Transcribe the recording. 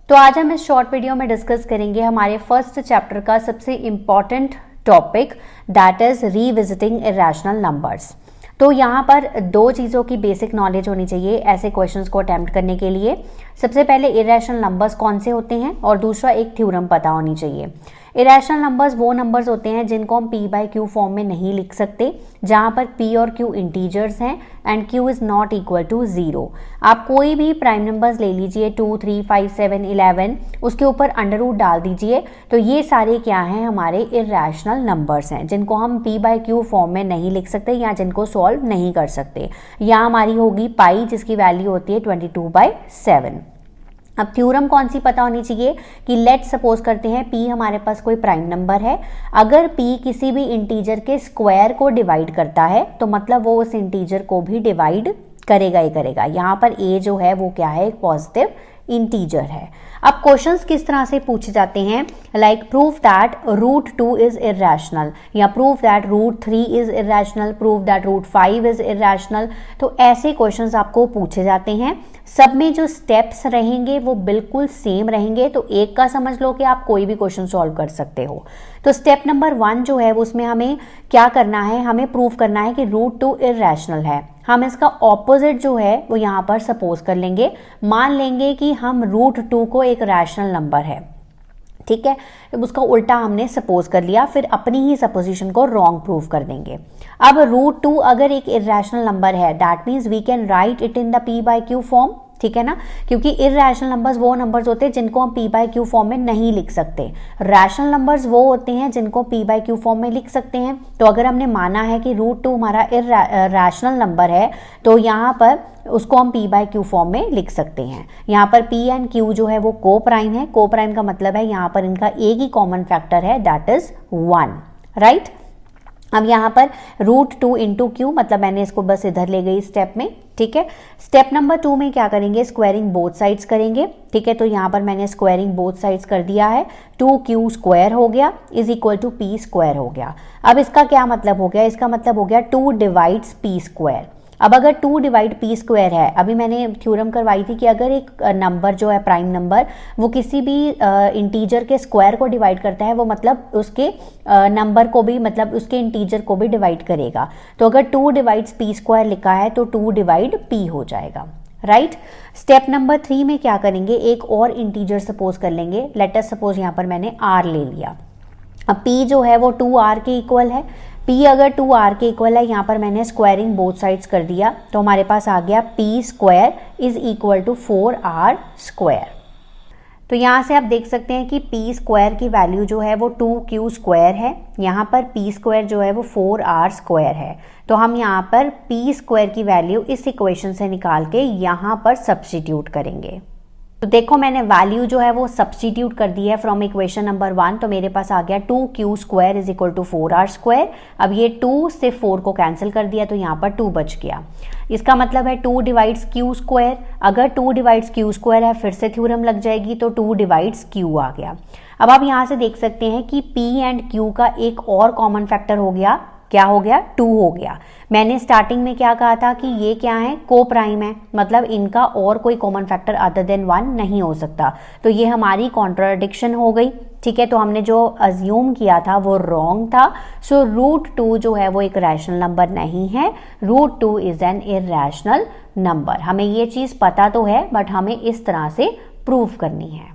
तो आज हम इस शॉर्ट वीडियो में डिस्कस करेंगे हमारे फर्स्ट चैप्टर का सबसे important topic, that is revisiting irrational numbers. तो यहाँ पर दो चीज़ों की बेसिक नॉलेज होनी चाहिए ऐसे क्वेश्चंस को अटेम्प्ट करने के लिए। सबसे पहले इरेशनल नंबर्स कौन से होते हैं और दूसरा एक थ्योरम पता होनी चाहिए। इरेशनल नंबर्स वो नंबर्स होते हैं जिनको हम p बाई क्यू फॉर्म में नहीं लिख सकते, जहाँ पर p और q इंटीजर्स हैं and q is not equal to 0। आप कोई भी प्राइम नंबर्स ले लीजिए 2, 3, 5, 7, 11, उसके ऊपर अंडर रूट डाल दीजिए, तो ये सारे क्या हैं, हमारे इरेशनल नंबर्स हैं जिनको हम p बाई क्यू फॉर्म में नहीं लिख सकते या जिनको सॉल्व नहीं कर सकते। यहाँ हमारी होगी पाई जिसकी वैल्यू होती है 22/7। अब थ्योरम कौन सी पता होनी चाहिए कि लेट सपोज करते हैं p हमारे पास कोई प्राइम नंबर है। अगर p किसी भी इंटीजर के स्क्वायर को डिवाइड करता है तो मतलब वो उस इंटीजर को भी डिवाइड करेगा ही करेगा। यहाँ पर a जो है वो क्या है, एक पॉजिटिव इंटीजर है। अब क्वेश्चंस किस तरह से पूछे जाते हैं, like prove that √2 is irrational या prove that √3 is irrational, prove that √5 is irrational. तो ऐसे क्वेश्चंस आपको पूछे जाते हैं। सब में जो स्टेप्स रहेंगे वो बिल्कुल सेम रहेंगे, तो एक का समझ लो कि आप कोई भी क्वेश्चन सॉल्व कर सकते हो। तो स्टेप नंबर 1 जो है उसमें हमें क्या करना है, हमें प्रूव करना है कि √2 इरेशनल है। हम इसका ऑपोजिट जो है वो यहाँ पर सपोज कर लेंगे, मान लेंगे कि हम √2 को एक रैशनल नंबर है, ठीक है। उसका उल्टा हमने सपोज कर लिया, फिर अपनी ही सपोजिशन को रॉन्ग प्रूव कर देंगे। अब √2 अगर एक इरेशनल नंबर है, that means we can write it in the p by q form, ठीक है ना, क्योंकि इरेशनल नंबर्स वो नंबर्स होते हैं जिनको हम p बाई क्यू फॉर्म में नहीं लिख सकते। रैशनल नंबर्स वो होते हैं जिनको p बाई क्यू फॉर्म में लिख सकते हैं। तो अगर हमने माना है कि √2 हमारा रैशनल नंबर है तो यहाँ पर उसको हम p बाई क्यू फॉर्म में लिख सकते हैं। यहाँ पर p एंड q जो है वो को प्राइम है। को प्राइम का मतलब है यहाँ पर इनका एक ही कॉमन फैक्टर है, दैट इज 1, राइट। अब यहाँ पर √2 इंटू क्यू, मतलब मैंने इसको बस इधर ले गई स्टेप में, ठीक है। स्टेप नंबर 2 में क्या करेंगे, स्क्वायरिंग बोथ साइड्स करेंगे, ठीक है। तो यहाँ पर मैंने स्क्वायरिंग बोथ साइड्स कर दिया है, 2q स्क्वायर हो गया is equal to p square हो गया। अब इसका क्या मतलब हो गया, इसका मतलब हो गया 2 डिवाइड्स p स्क्वायर। अब अगर 2 डिवाइड p स्क्वायर है, अभी मैंने थ्योरम करवाई थी कि अगर एक नंबर जो है प्राइम नंबर वो किसी भी इंटीजर के स्क्वायर को डिवाइड करता है, वो मतलब उसके नंबर को भी, मतलब उसके इंटीजर को भी डिवाइड करेगा। तो अगर 2 डिवाइड्स p स्क्वायर लिखा है तो 2 डिवाइड p हो जाएगा, राइट। स्टेप नंबर 3 में क्या करेंगे, एक और इंटीजर सपोज कर लेंगे। लेट अस सपोज यहाँ पर मैंने r ले लिया। अब p जो है वो 2r के इक्वल है। p अगर 2r के इक्वल है, यहाँ पर मैंने स्क्वायरिंग बोथ साइड्स कर दिया, तो हमारे पास आ गया p square is equal to 4r square. तो यहाँ से आप देख सकते हैं कि p स्क्वायर की वैल्यू जो है वो 2q स्क्वायर है, यहाँ पर p स्क्वायर जो है वो 4r स्क्वायर है। तो हम यहाँ पर p स्क्वायर की वैल्यू इस इक्वेशन से निकाल के यहाँ पर सब्स्टिट्यूट करेंगे। तो देखो मैंने वैल्यू जो है वो सब्स्टिट्यूट कर दी है फ्रॉम इक्वेशन नंबर 1, तो मेरे पास आ गया 2q square is equal to 4r square. अब ये 2 से 4 को कैंसिल कर दिया तो यहाँ पर 2 बच गया। इसका मतलब है 2 डिवाइड्स q स्क्वायर। अगर 2 डिवाइड्स q स्क्वायर है, फिर से थ्योरम लग जाएगी, तो 2 डिवाइड्स q आ गया। अब आप यहाँ से देख सकते हैं कि p एंड q का एक और कॉमन फैक्टर हो गया, क्या हो गया, 2 हो गया। मैंने स्टार्टिंग में क्या कहा था कि ये क्या है, को प्राइम है, मतलब इनका और कोई कॉमन फैक्टर अदर देन 1 नहीं हो सकता। तो ये हमारी कॉन्ट्राडिक्शन हो गई, ठीक है। तो हमने जो अज्यूम किया था वो रॉन्ग था। सो √2 जो है वो एक रैशनल नंबर नहीं है, √2 इज एन इरेशनल नंबर। हमें ये चीज़ पता तो है, बट हमें इस तरह से प्रूव करनी है।